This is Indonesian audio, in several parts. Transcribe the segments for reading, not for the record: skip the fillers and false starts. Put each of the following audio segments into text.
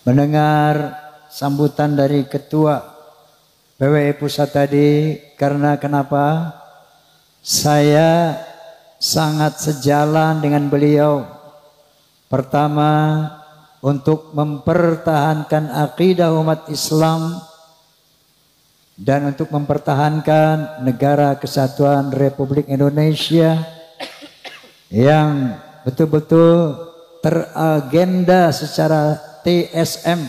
mendengar sambutan dari Ketua PWI Pusat tadi, karena kenapa? Saya sangat sejalan dengan beliau. Pertama, untuk mempertahankan akidah umat Islam dan untuk mempertahankan negara kesatuan Republik Indonesia yang betul-betul teragenda secara TSM,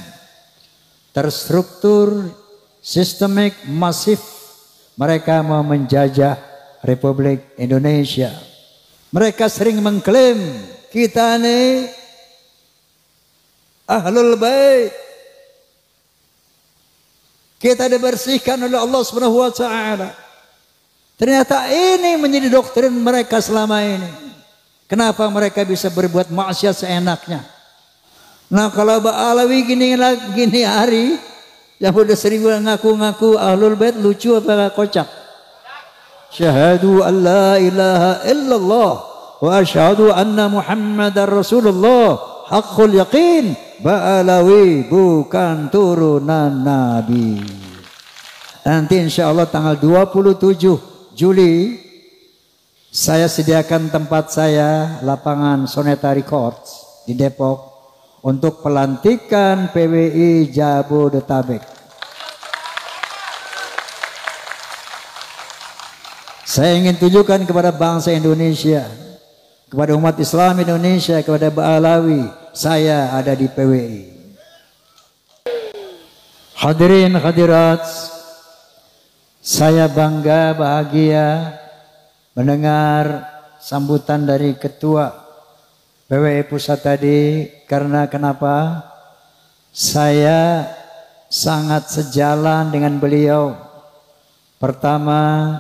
terstruktur, sistemik, masif. Mereka mau menjajah Republik Indonesia. Mereka sering mengklaim kita ini Ahlul Bait, kita dibersihkan oleh Allah Subhanahu wa taala. Ternyata ini menjadi doktrin mereka selama ini. Kenapa mereka bisa berbuat maksiat seenaknya? Nah, kalau Ba'alawi gini hari yang udah sering ngaku-ngaku Ahlul Bait, lucu apa kocak? Syahadu an la ilaha illallah wa asyhadu anna Muhammadar Rasulullah, haqqul yaqin, Ba'alawi bukan turunan Nabi. Nanti insya Allah tanggal 27 Juli saya sediakan tempat saya, lapangan Soneta Records di Depok, untuk pelantikan PWI Jabodetabek. Saya ingin tunjukkan kepada bangsa Indonesia, kepada umat Islam Indonesia, kepada Ba'alawi, saya ada di PWI. Hadirin hadirat, saya bangga, bahagia mendengar sambutan dari Ketua PWI Pusat tadi, karena kenapa? Saya sangat sejalan dengan beliau. Pertama,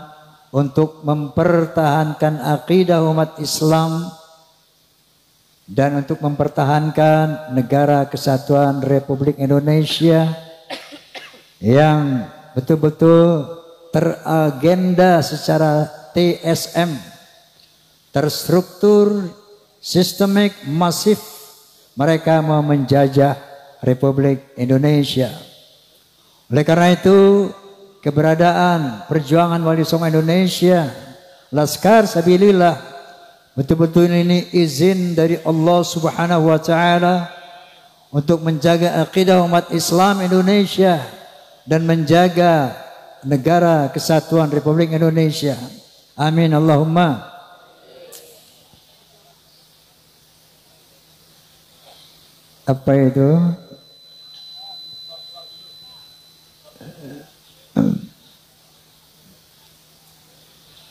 untuk mempertahankan akidah umat Islam dan untuk mempertahankan negara kesatuan Republik Indonesia yang betul-betul teragenda secara TSM, terstruktur, sistemik, masif. Mereka mau menjajah Republik Indonesia. Oleh karena itu, keberadaan perjuangan Wali Songo Indonesia, Laskar Sabilillah, betul-betul ini izin dari Allah Subhanahu wa taala untuk menjaga akidah umat Islam Indonesia dan menjaga negara kesatuan Republik Indonesia. Amin Allahumma. Apa itu?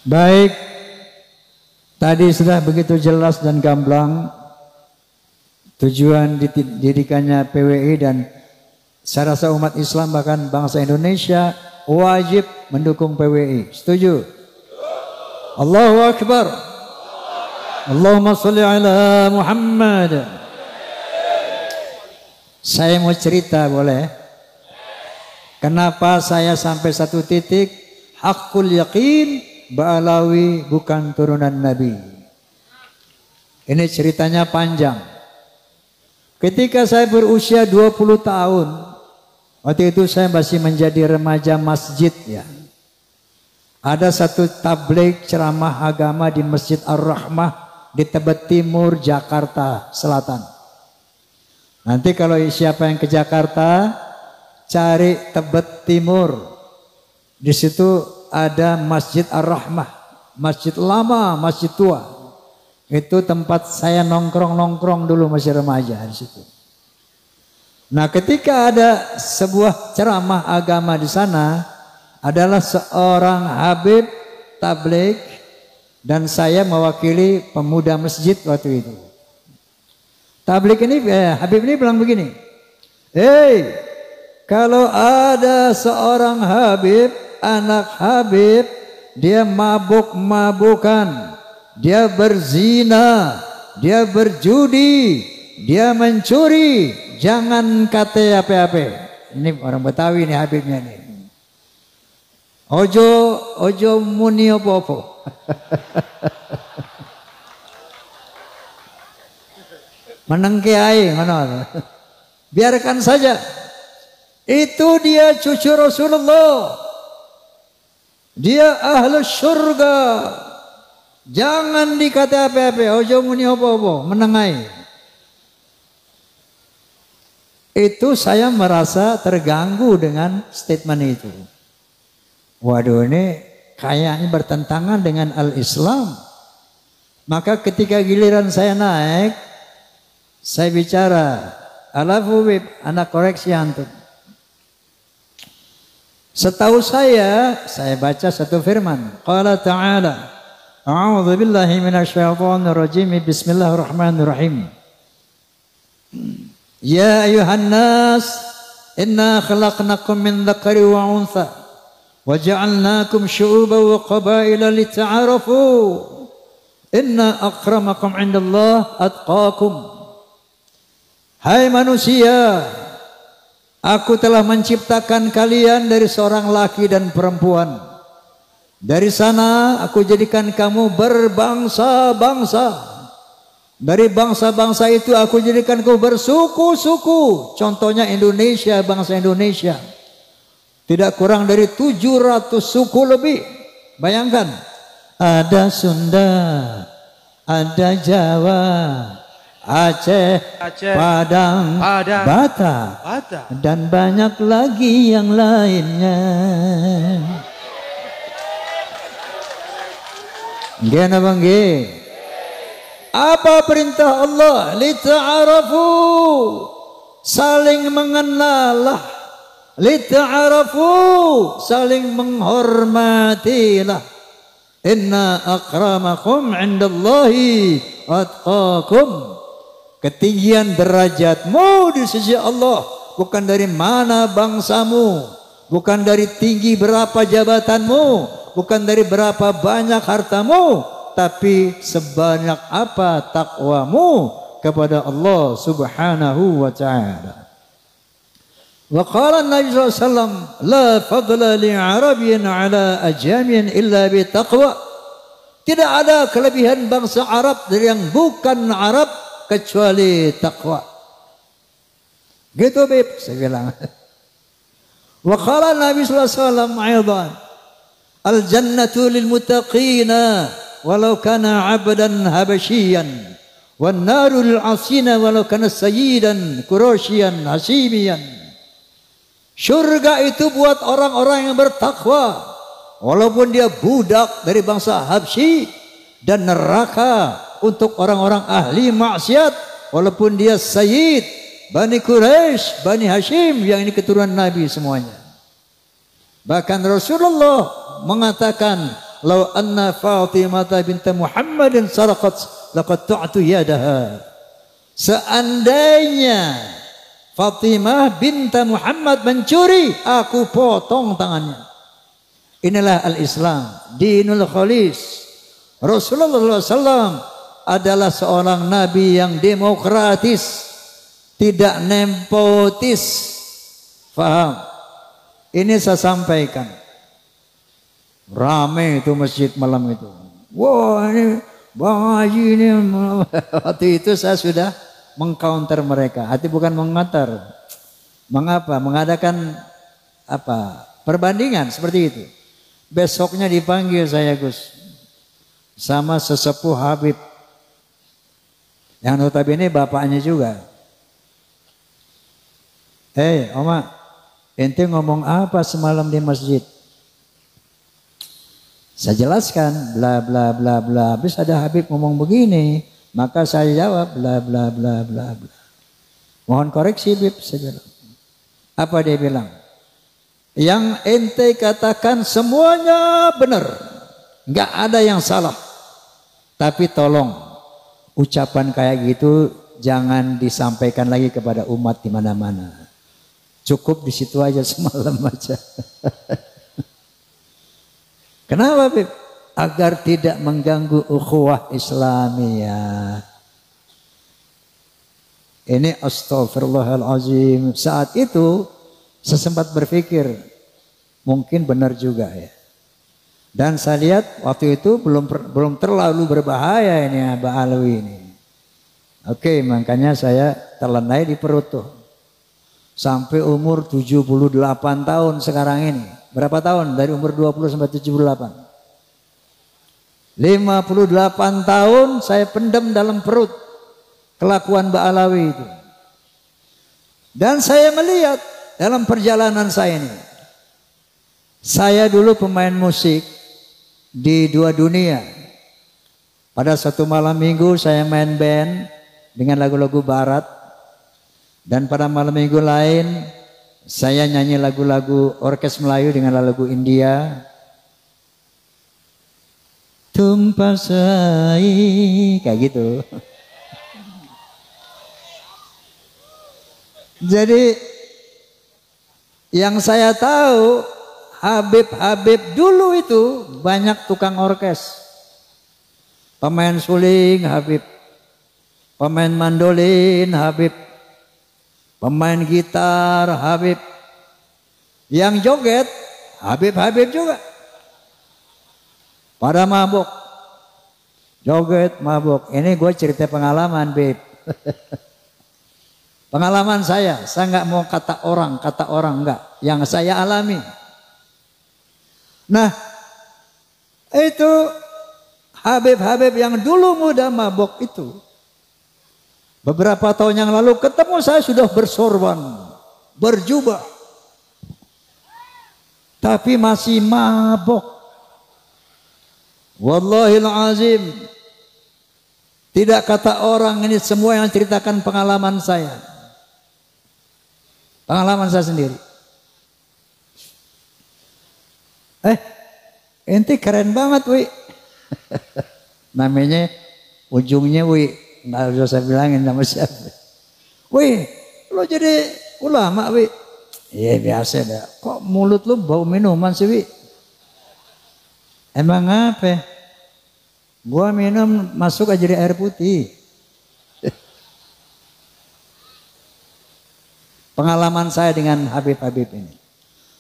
Baik, tadi sudah begitu jelas dan gamblang tujuan didirikannya PWI, dan saya rasa umat Islam bahkan bangsa Indonesia wajib mendukung PWI. Setuju? Allahu Akbar. Allahumma sholli ala Muhammad. Saya mau cerita, boleh? Kenapa saya sampai satu titik haqqul yaqin, Ba'alawi bukan turunan Nabi. Ini ceritanya panjang. Ketika saya berusia 20 tahun, waktu itu saya masih menjadi remaja masjid ya. Ada satu tabligh ceramah agama di Masjid Ar-Rahmah di Tebet Timur, Jakarta Selatan. Nanti kalau siapa yang ke Jakarta, cari Tebet Timur. Di situ ada Masjid Ar-Rahmah, masjid lama, masjid tua. Itu tempat saya nongkrong dulu masih remaja di situ. Nah, ketika ada sebuah ceramah agama di sana, adalah seorang habib tabligh dan saya mewakili pemuda masjid waktu itu. Tabligh ini, habib ini bilang begini, "Hei, kalau ada seorang habib, anak habib, dia mabuk-mabukan, dia berzina, dia berjudi, dia mencuri, jangan kata apa-apa." Ini orang Betawi nih habibnya nih. Ojo muni apa-apa. Meneng kiai ngono. Biarkan saja. Itu dia cucu Rasulullah. Dia ahlu surga. Jangan dikata apa-apa. Ojo muni apa-apa. Menengai. Itu saya merasa terganggu dengan statement itu. Waduh, ini kayaknya bertentangan dengan al-Islam. Maka ketika giliran saya naik, saya bicara, alafu bib, anak koreksi antum. Setahu saya baca satu firman. Qala ta'ala, a'udzu billahi minasyaitonir rajim. Bismillahirrahmanirrahim. Ya ayuhan nas, inna khalaqnakum min dzakari wa untha wa ja'alnakum syu'uban wa qabaila lita'arafu. Inna akramakum 'indallah atqakum. Hai manusia, aku telah menciptakan kalian dari seorang laki dan perempuan. Dari sana aku jadikan kamu berbangsa-bangsa. Dari bangsa-bangsa itu aku jadikan kamu bersuku-suku. Contohnya Indonesia, bangsa Indonesia. Tidak kurang dari 700 suku lebih. Bayangkan. Ada Sunda, ada Jawa, Aceh, Padang, Batak, dan banyak lagi yang lainnya. Gimana bang? Apa perintah Allah? Lita'arafu, saling mengenallah. Lita'arafu, saling menghormatilah. Inna akramakum 'indallahi atqakum. Ketinggian derajatmu di sisi Allah bukan dari mana bangsamu, bukan dari tinggi berapa jabatanmu, bukan dari berapa banyak hartamu, tapi sebanyak apa takwamu kepada Allah Subhanahu wa ta'ala. Wa qala Nabi sallallahu alaihi wasallam, la fadla li 'arabiyyin 'ala ajamiyyin illa bi taqwa. Tidak ada kelebihan bangsa Arab dari yang bukan Arab kecuali takwa. Gitu Bib, saya bilang. Wa qala Nabi sallallahu alaihi wasallam aidan, al jannatu lil muttaqina walau kana 'abdan habasyian wan naru lil 'asina walau kana sayyidan quraisyan hasimiyan. Surga itu buat orang-orang yang bertakwa, walaupun dia budak dari bangsa Habsyi, dan neraka untuk orang-orang ahli maksiat, walaupun dia sayyid Bani Quraisy, Bani Hashim, yang ini keturunan Nabi semuanya. Bahkan Rasulullah mengatakan, "Lau anna Fatimah binti Muhammadin saraqat laqatta'tu yadaha." Seandainya Fatimah binti Muhammad mencuri, aku potong tangannya. Inilah al-Islam, dinul khalis. Rasulullah SAW adalah seorang nabi yang demokratis, tidak nepotis. Faham? Ini saya sampaikan. Ramai itu masjid malam itu. Wah, ini Bang Haji ini. Waktu itu saya sudah mengcounter mereka. Hati bukan mengantar. Mengapa? Mengadakan apa? Perbandingan seperti itu. Besoknya dipanggil saya, Gus, sama sesepuh Habib, yang notabene bapaknya juga. Hei Oma, ente ngomong apa semalam di masjid? Saya jelaskan bla bla bla bla. Habis ada Habib ngomong begini, maka saya jawab bla bla bla bla bla. Mohon koreksi Habib, saya bilang. Apa dia bilang? Yang ente katakan semuanya benar, nggak ada yang salah. Tapi tolong ucapan kayak gitu jangan disampaikan lagi kepada umat di mana-mana. Cukup di situ aja semalam aja. Kenapa, Bib? Agar tidak mengganggu ukhuwah Islamiyah. Ini astagfirullahalazim. Saat itu saya sempat berpikir mungkin benar juga ya. Dan saya lihat waktu itu belum terlalu berbahaya ini Abah Alwi ini. Oke, makanya saya terlenai di perut tuh. Sampai umur 78 tahun sekarang ini. Berapa tahun? Dari umur 20 sampai 78. 58 tahun saya pendam dalam perut kelakuan Mbak Alawi itu. Dan saya melihat dalam perjalanan saya ini. Saya dulu pemain musik di dua dunia. Pada satu malam minggu saya main band dengan lagu-lagu barat. Dan pada malam minggu lain saya nyanyi lagu-lagu orkes Melayu dengan lagu India. Tumpasai kayak gitu. Jadi yang saya tahu Habib dulu itu banyak tukang orkes. Pemain suling Habib, pemain mandolin Habib, pemain gitar Habib, yang joget Habib juga. Pada mabuk, joget mabuk. Ini gue cerita pengalaman, Beb. Pengalaman saya nggak mau kata orang enggak, yang saya alami. Nah, itu Habib yang dulu muda mabuk itu. Beberapa tahun yang lalu ketemu saya sudah bersorban, berjubah. Tapi masih mabuk. Wallahil azim. Tidak kata orang, ini semua yang ceritakan pengalaman saya. Pengalaman saya sendiri. Ente keren banget, Wi. Namanya ujungnya Wi. Nggak usah saya bilangin nama siapa. Wi, lo jadi ulama, Wi. Iya biasa dah. Kok mulut lo bau minuman sih, Wi? Emang apa? Gua minum masuk aja di air putih. Pengalaman saya dengan Habib ini.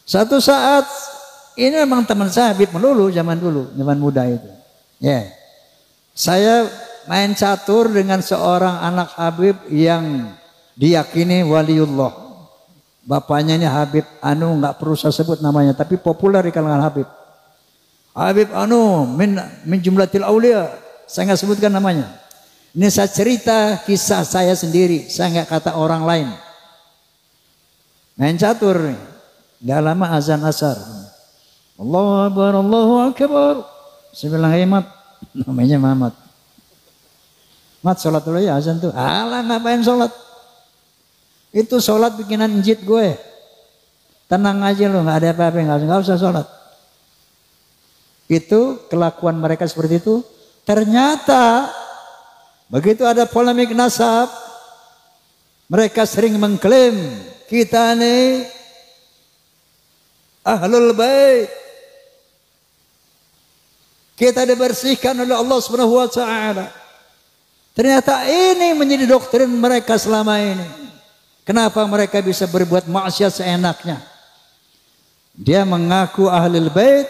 Satu saat, ini memang teman saya Habib melulu zaman dulu, zaman muda itu. Ya, saya main catur dengan seorang anak Habib yang diyakini waliullah. Bapaknya ini Habib Anu, nggak perlu saya sebut namanya, tapi populer di kalangan Habib. Habib Anu min jumlatil aulia. Saya nggak sebutkan namanya. Ini saya cerita kisah saya sendiri, saya nggak kata orang lain. Main catur nih. Gak lama azan asar. Allahu Akbar, Allahu Akbar. Saya bilang, hey Mat, namanya Mamat. Mat, sholat dulu ya azan tuh. Alah, ngapain sholat? Itu sholat bikinan njit gue. Tenang aja lo, gak ada apa-apa, gak usah sholat. Itu kelakuan mereka seperti itu. Ternyata begitu ada polemik nasab, mereka sering mengklaim kita nih ahlul bait. Kita dibersihkan oleh Allah Subhanahu wa taala. Ternyata ini menjadi doktrin mereka selama ini. Kenapa mereka bisa berbuat maksiat seenaknya? Dia mengaku ahlul bait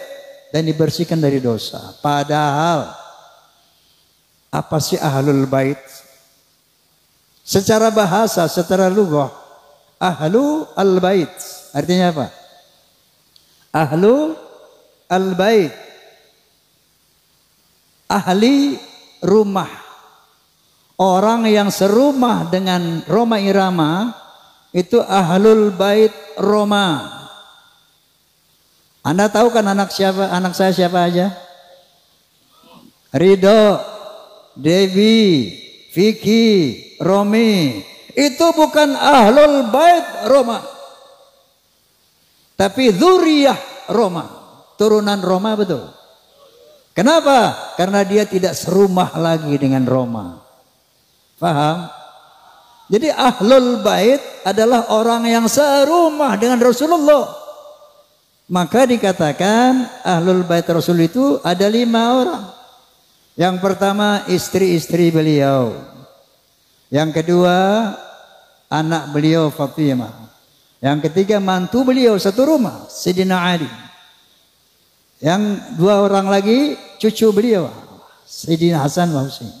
dan dibersihkan dari dosa. Padahal apa sih ahlul bait? Secara bahasa, secara lughah, ahlu al-bait artinya apa? Ahlu al-bait, ahli rumah, orang yang serumah dengan Roma Irama itu ahlul bait Roma. Anda tahu kan anak saya siapa aja? Ridho, Devi, Vicky, Romi. Itu bukan ahlul bait Roma, tapi dzurriyyah Roma, turunan Roma, betul. Kenapa? Karena dia tidak serumah lagi dengan Roma. Paham? Jadi ahlul bait adalah orang yang serumah dengan Rasulullah. Maka dikatakan ahlul bait Rasul itu ada 5 orang. Yang pertama istri-istri beliau. Yang kedua anak beliau Fatimah. Yang ketiga mantu beliau satu rumah, Sayyidina Ali. Yang 2 orang lagi cucu beliau, Sayyidina Hasan wa Husain.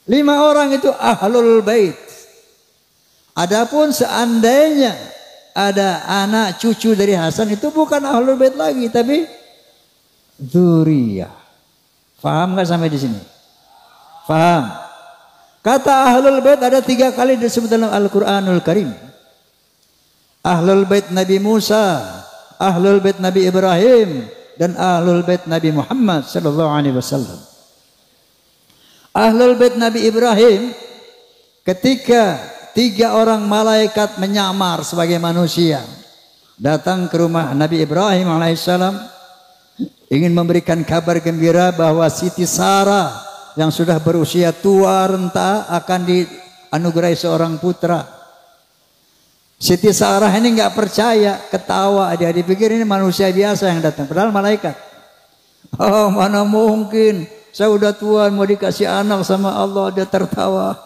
5 orang itu ahlul bait. Adapun seandainya ada anak cucu dari Hasan itu bukan ahlul bait lagi tapi dzurriyyah. Faham nggak sampai di sini? Faham? Kata ahlul bait ada 3 kali disebut dalam Al-Qur'anul Karim. Ahlul bait Nabi Musa, ahlul bait Nabi Ibrahim, dan ahlul bait Nabi Muhammad sallallahu alaihi wasallam. Ahlul bait Nabi Ibrahim ketika 3 orang malaikat menyamar sebagai manusia datang ke rumah Nabi Ibrahim alaihissalam ingin memberikan kabar gembira bahwa Siti Sarah yang sudah berusia tua renta akan dianugerahi seorang putra. Siti Sarah ini nggak percaya, ketawa, dia dipikir ini manusia biasa yang datang, padahal malaikat. Oh, mana mungkin, saya udah tua mau dikasih anak sama Allah, dia tertawa.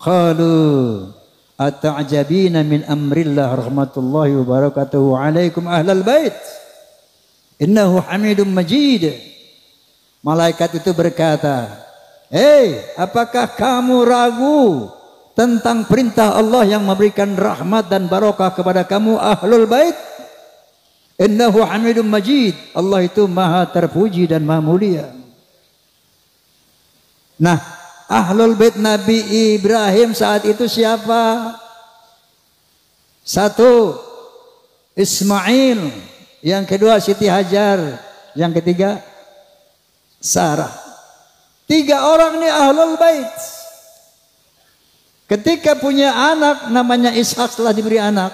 Qalu ata'jabina min amrillah rahmatullahi wa barakatuhu alaikum ahlal bait innahu hamidum majid. Malaikat itu berkata, "Hei, apakah kamu ragu tentang perintah Allah yang memberikan rahmat dan barokah kepada kamu ahlul bait? Innahu hamidum majid." Allah itu maha terpuji dan maha mulia. Nah, ahlul bait Nabi Ibrahim saat itu siapa? 1 Ismail, yang kedua Siti Hajar, yang ketiga Sarah. 3 orang ini ahlul bait. Ketika punya anak namanya Ishak, setelah diberi anak,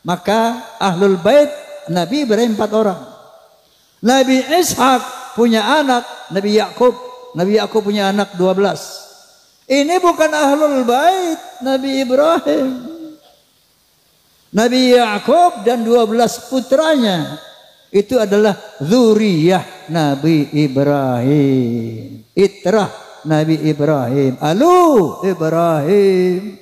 maka ahlul bait Nabi Ibrahim 4 orang. Nabi Ishak punya anak Nabi Yakub. Nabi Yakub punya anak 12. Ini bukan ahlul bait Nabi Ibrahim. Nabi Yakub dan 12 putranya itu adalah dzurriyyah Nabi Ibrahim. Itrah Nabi Ibrahim. Alu Ibrahim.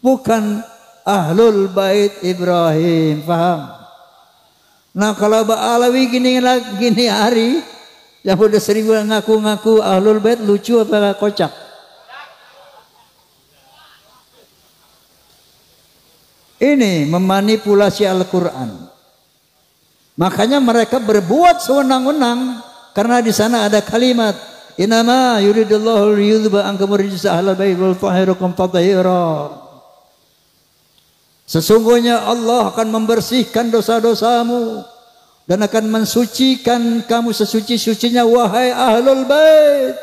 Bukan ahlul bait Ibrahim. Faham? Nah, kalau Ba'alawi gini hari yang udah sering ngaku-ngaku ahlul bait, lucu apa kocak? Ini memanipulasi Al-Quran. Makanya mereka berbuat sewenang-wenang karena di sana ada kalimat innama yuridullahu liyudhhiba ankum rijsa ahlal bait wal tahhirakum tathira. Sesungguhnya Allah akan membersihkan dosa-dosamu dan akan mensucikan kamu sesuci-sucinya wahai ahlul bait.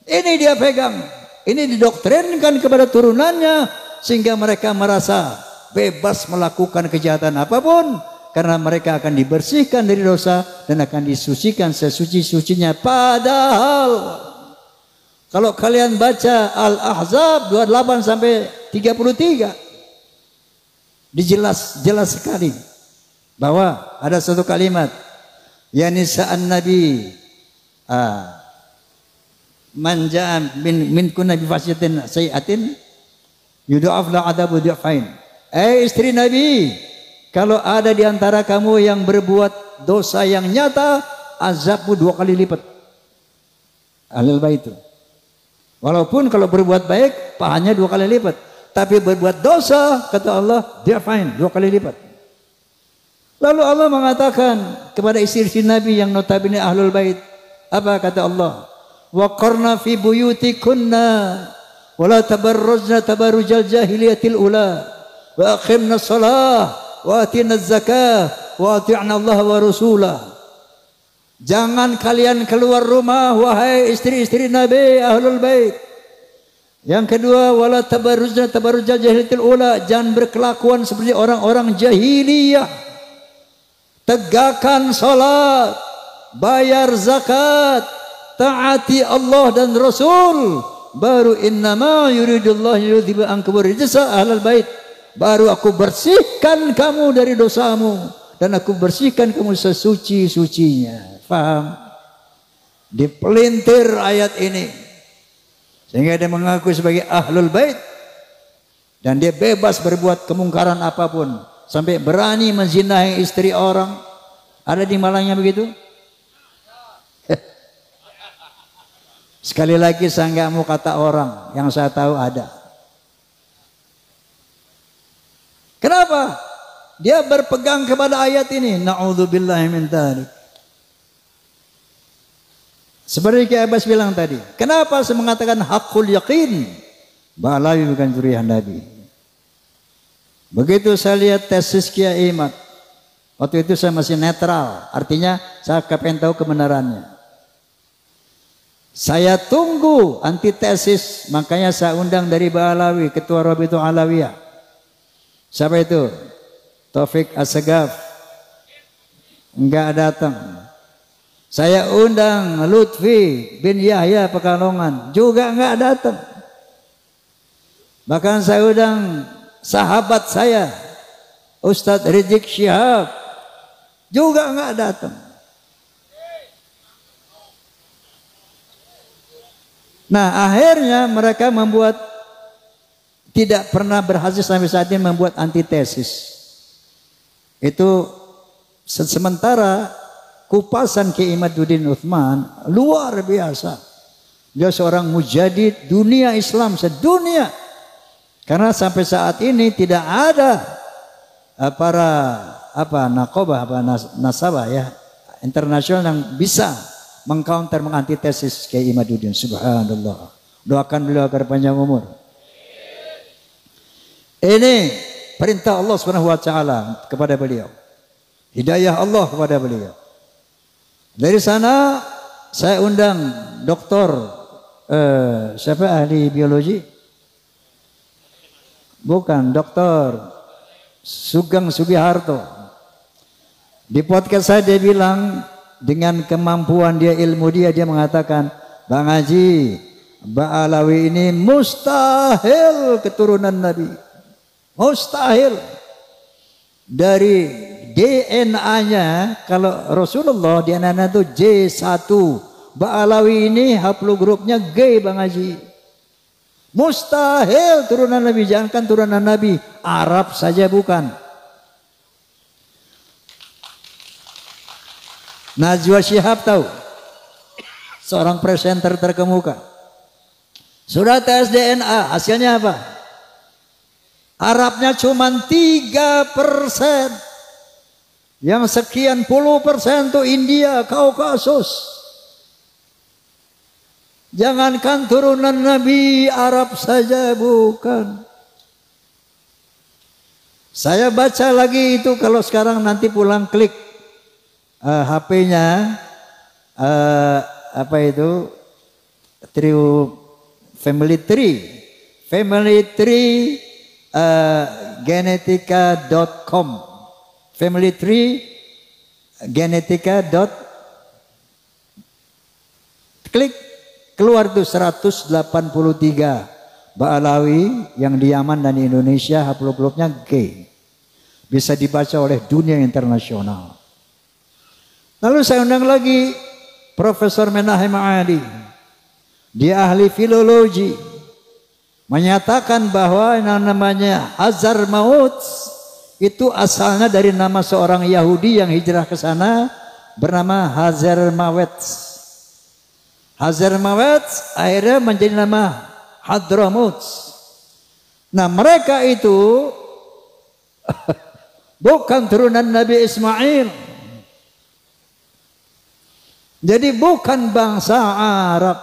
Ini dia pegang. Ini didoktrinkan kepada turunannya sehingga mereka merasa bebas melakukan kejahatan apapun karena mereka akan dibersihkan dari dosa dan akan disucikan sesuci-sucinya. Padahal kalau kalian baca Al-Ahzab 28 sampai 33 jelas sekali bahwa ada satu kalimat ya nisa'an nabi man ja'a min kunna bi fasyatin sayi'atin yudha'af la adabu dhi'fain. Istri Nabi, kalau ada di antara kamu yang berbuat dosa yang nyata, azabmu 2 kali lipat. Ahlul bait itu. Walaupun kalau berbuat baik, pahanya 2 kali lipat. Tapi berbuat dosa, kata Allah, dia fine 2 kali lipat. Lalu Allah mengatakan kepada istri Nabi yang notabene ahlul bait, apa kata Allah? Wa qarna fi buyutikunna wa la tabarrujna tabarrujal jahiliyatil ula. Wa aqimna shalah wa atina zakah wa ati'na Allah wa rasulah. Jangan kalian keluar rumah wahai istri-istri Nabi ahlul bait. Yang kedua wala tabarrujna tabarrujal jahiliyatil ula, jangan berkelakuan seperti orang-orang jahiliyah. Tegakkan salat, bayar zakat, taati Allah dan Rasul, baru innama yuridullahu yudhiba ankum rijsa ahlal bait. Baru aku bersihkan kamu dari dosamu dan aku bersihkan kamu sesuci-sucinya. Faham? Dipelintir ayat ini sehingga dia mengaku sebagai ahlul bait dan dia bebas berbuat kemungkaran apapun sampai berani menzinahi istri orang. Ada di Malangnya begitu? Sekali lagi saya nggak mau kata orang, yang saya tahu ada. Kenapa? Dia berpegang kepada ayat ini. Na'udzubillahi min dzalik. Seperti Ki Abbas bilang tadi. Kenapa saya mengatakan hakul yakin? Ba'alawi bukan zuriyah Nabi. Begitu saya lihat tesis Kiai Imad. Waktu itu saya masih netral. Artinya saya kepengen tahu kebenarannya. Saya tunggu antitesis. Makanya saya undang dari Ba'alawi, Ketua Rabitul Alawiyah. Siapa itu? Taufik Assegaf. Enggak datang. Saya undang Lutfi bin Yahya Pekalongan. Juga enggak datang. Bahkan saya undang sahabat saya, Ustadz Rizik Syihab. Juga enggak datang. Nah, akhirnya mereka membuat tidak pernah berhasil sampai saat ini membuat antitesis. Itu sementara kupasan Ki Imaduddin Utsman luar biasa. Dia seorang mujadid dunia Islam sedunia. Karena sampai saat ini tidak ada para naqabah nasabah ya internasional yang bisa mengcounter mengantitesis Ki Imaduddin. Subhanallah. Doakan beliau agar panjang umur. Ini perintah Allah Subhanahu wa taala kepada beliau. Hidayah Allah kepada beliau. Dari sana saya undang doktor siapa ahli biologi? Bukan, Doktor Sugeng Sugiharto. Di podcast saya dia bilang dengan kemampuan dia, ilmu dia mengatakan, Bang Haji, Ba'alawi ini mustahil keturunan Nabi. Mustahil. Dari DNA-nya, kalau Rasulullah DNA-nya itu J1, Ba'alawi ini haplogrupnya G, Bang Haji. Mustahil turunan Nabi, jangankan turunan Nabi, Arab saja bukan. Najwa Shihab tahu, seorang presenter terkemuka. Sudah tes DNA, hasilnya apa? Arabnya cuma 3%. Yang sekian puluh persen itu India, Kaukasus. Jangankan turunan Nabi, Arab saja bukan. Saya baca lagi itu kalau sekarang nanti pulang klik HP-nya apa itu Family Tree genetika.com Family Tree genetika. Klik keluar tuh 183 Ba'alawi yang di Yaman dan di Indonesia haplogrupnya G. Bisa dibaca oleh dunia internasional. Lalu saya undang lagi Profesor Menahem Ali. Dia ahli filologi. Menyatakan bahwa yang namanya Hazar Maut itu asalnya dari nama seorang Yahudi yang hijrah ke sana bernama Hazar Mawet. Hazar Mawet akhirnya menjadi nama Hadramaut. Nah mereka itu bukan turunan Nabi Ismail. Jadi bukan bangsa Arab.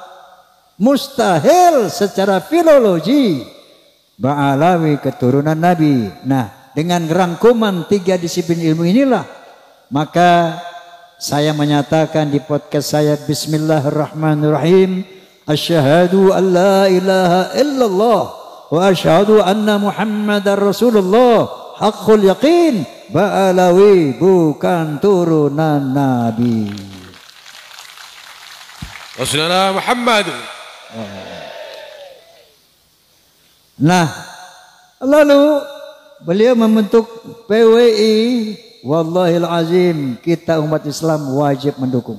Mustahil secara filologi Ba'alawi keturunan Nabi. Nah dengan rangkuman 3 disiplin ilmu inilah maka saya menyatakan di podcast saya, Bismillahirrahmanirrahim, asyhadu an la ilaha illallah wa asyhadu anna Muhammadar Rasulullah, haqqul yaqin, Ba'alawi bukan turunan Nabi. Rasulullah Muhammad. Nah, lalu beliau membentuk PWI. Wallahil azim, kita umat Islam wajib mendukung.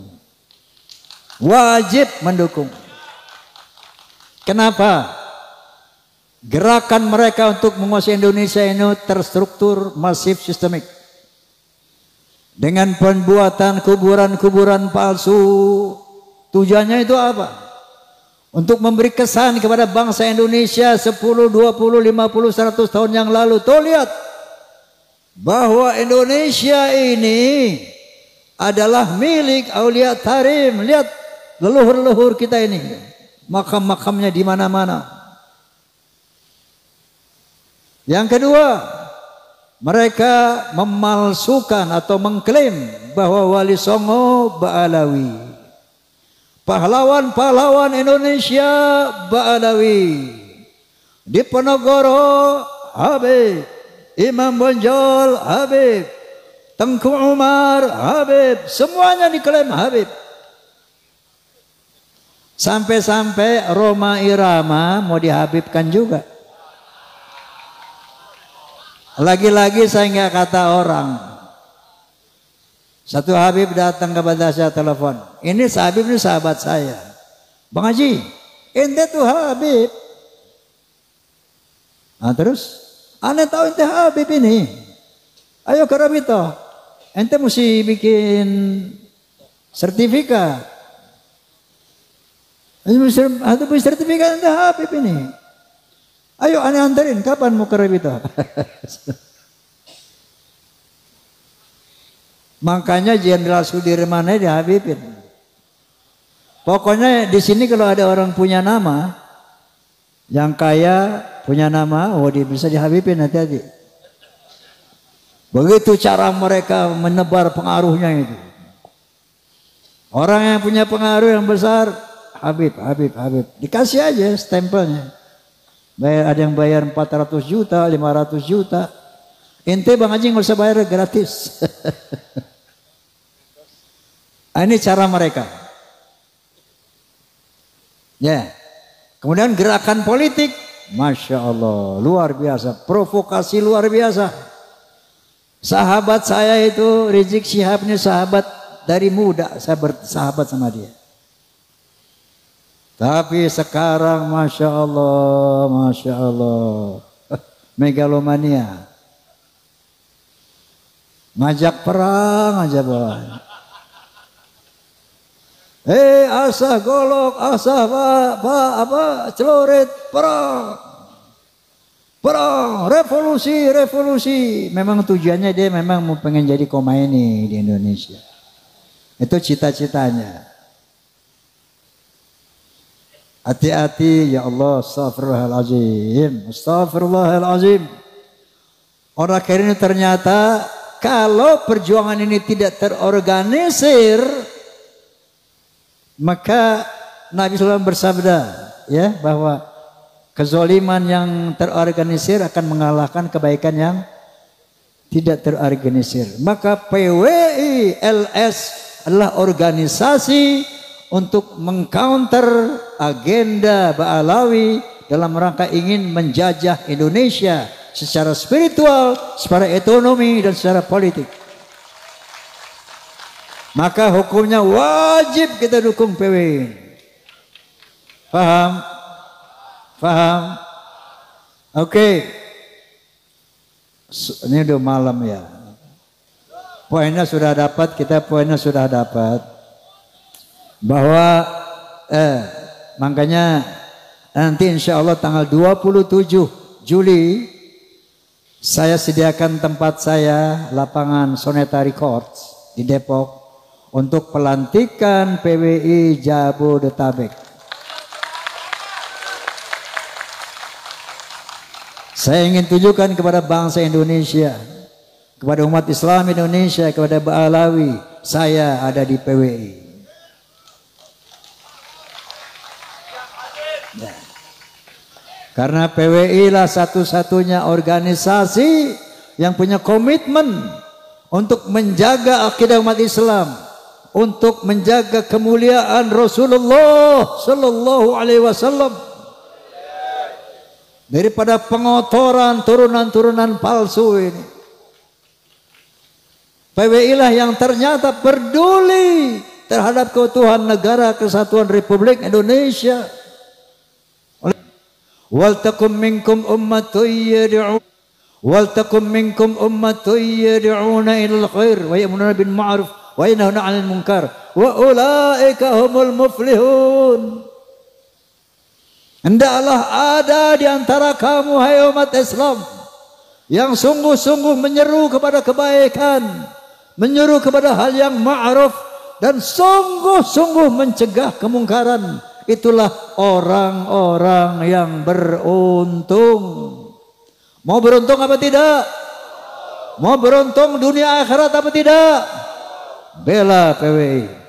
Wajib mendukung. Kenapa? Gerakan mereka untuk menguasai Indonesia ini terstruktur, masif, sistemik. Dengan pembuatan kuburan-kuburan palsu. Tujuannya itu apa? Untuk memberi kesan kepada bangsa Indonesia 10, 20, 50, 100 tahun yang lalu. Tuh lihat. bahwa Indonesia ini adalah milik Aulia Tarim. Lihat leluhur-leluhur kita ini, makam-makamnya di mana-mana. Yang kedua, mereka memalsukan atau mengklaim bahwa Wali Songo Ba'alawi, pahlawan-pahlawan Indonesia Ba'alawi. Diponegoro Habib, Imam Bonjol Habib, Tengku Umar Habib, semuanya diklaim Habib. Sampai-sampai Roma Irama mau dihabibkan juga. Lagi-lagi saya nggak kata orang. Satu Habib datang kepada saya telepon. Ini Habib ini sahabat saya. Bang Haji, ente tuh Habib. Nah terus, aneh tahu ente Habib ini. Ayo ke Rabito. Ente mesti bikin sertifikat. Atau sertifikat ente Habib ini. Ayo aneh anterin, kapan mau ke Rabito? Makanya Jenderal Sudirman di Habibin. Pokoknya di sini kalau ada orang punya nama, yang kaya punya nama, oh dia bisa dihabibin, hati-hati. Begitu cara mereka menebar pengaruhnya itu. Orang yang punya pengaruh yang besar, Habib, Habib, Habib. Dikasih aja stempelnya. Ada yang bayar 400 juta, 500 juta. Ente Bang Haji nggak usah bayar, gratis. Ini cara mereka. Ya. Kemudian gerakan politik, Masya Allah, luar biasa. Provokasi luar biasa. Sahabat saya itu, Rizik Syihab ini sahabat dari muda. Saya bersahabat sama dia. Tapi sekarang Masya Allah, megalomania. Ngajak perang aja bawah. Asah golok, asah celurit, perang. Perang, revolusi. Memang tujuannya dia memang mau pengen jadi Khomeini di Indonesia. Itu cita-citanya. Hati-hati ya Allah, astagfirullahalazim. Orang kira ini ternyata kalau perjuangan ini tidak terorganisir, maka Nabi SAW bersabda ya bahwa kezoliman yang terorganisir akan mengalahkan kebaikan yang tidak terorganisir. Maka PWI LS adalah organisasi untuk mengcounter agenda Ba'alawi dalam rangka ingin menjajah Indonesia secara spiritual, secara ekonomi, dan secara politik. Maka hukumnya wajib kita dukung PWI. Paham? Paham? Oke. Ini udah malam ya. Poinnya sudah dapat, kita poinnya sudah dapat. Bahwa makanya nanti insya Allah tanggal 27 Juli saya sediakan tempat saya, lapangan Soneta Records di Depok, untuk pelantikan PWI Jabodetabek. Saya ingin tunjukkan kepada bangsa Indonesia, kepada umat Islam Indonesia, kepada Ba'alawi, saya ada di PWI. Ya. Karena PWI lah satu-satunya organisasi yang punya komitmen untuk menjaga akidah umat Islam, untuk menjaga kemuliaan Rasulullah Sallallahu Alaihi Wasallam daripada pengotoran turunan-turunan palsu ini. PWI lah yang ternyata peduli terhadap keutuhan negara kesatuan Republik Indonesia. Waltakum minkum ummatun yad'una ilal khair wa ya'muruna bil ma'ruf wa yanhauna 'anil munkar wa ulaika humul muflihun. Hendaklah ada di antara kamu hai umat Islam yang sungguh-sungguh menyeru kepada kebaikan, menyeru kepada hal yang ma'ruf, dan sungguh-sungguh mencegah kemungkaran. Itulah orang-orang yang beruntung. Mau beruntung apa tidak? Mau beruntung dunia akhirat apa tidak? Bela PWI.